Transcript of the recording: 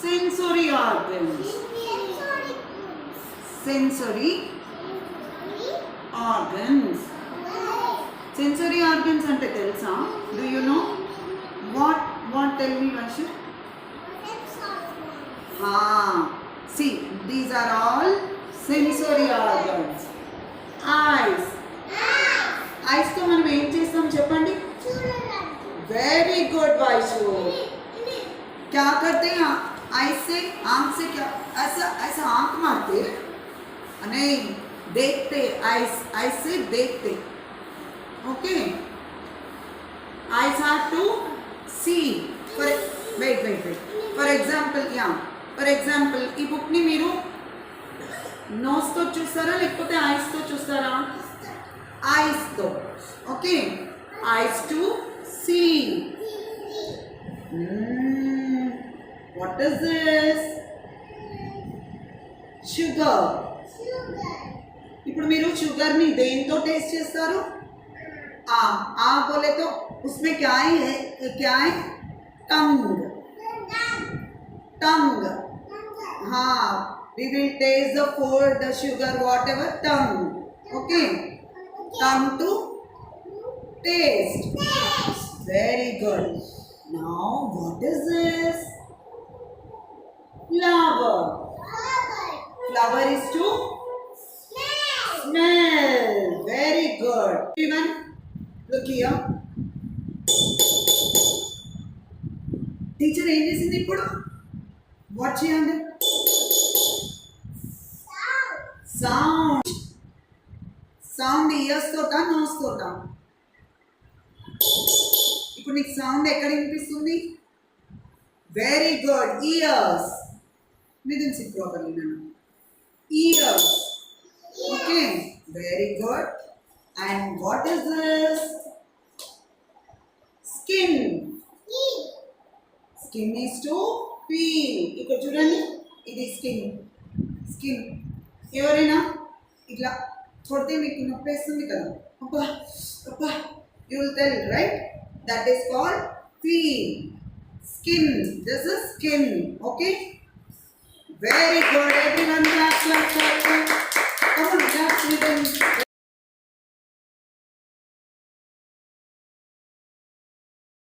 Sensory organs. Sensory organs. Sensory organs ante telusa? Do you know? What tell me, Varsha? See, these are all sensory organs. Eyes. Eyes తో మనం ఏం చేస్తాం చెప్పండి? Very good, Vaishu. क्या करते हैं आँख से? आँख से क्या ऐसा आँख मारते? नहीं, देखते. eyes से देखते. Okay. Eyes have to see. Wait. For example, ఈ బుక్ ని మీరు నోస్ తో చూస్తారా లేకపోతే ఐస్ తో చూస్తారా? ఐస్ తో. Okay, eyes to see. What is this? Sugar. ఇప్పుడు మీరు షుగర్ ని దేంతో టేస్ట్ చేస్తారు? आ बोले तो उसमें क्या है? टंग. हाँ, we will taste the food, the sugar, whatever, tongue. Okay, tongue to taste. Very good. Now what is this? Flower. Flower is to smell. Very good. Everyone, look here. Teacher ఏం చేసింది ఇప్పుడు? వాట్ చేయాలి? Sound ears తోటా nose తోటా? ఇప్పుడు నీకు sound ఎక్కడ వినిపిస్తుంది? Very good, ears. మీరు సిట్ ప్రాపర్లీ నన్ను. Ears. Okay, very good. And what is this? Skin. Skin is to feel. ఇక్కడ చూడండి, ఇది స్కిన్. ఎవరైనా ఇట్లా కొడితే మీకు నొప్పి వేస్తుంది కదా, అబ్బా you will tell, right? That is called feel. Skin. This is skin. Okay, very good. Everyone claps. Come on, claps with them.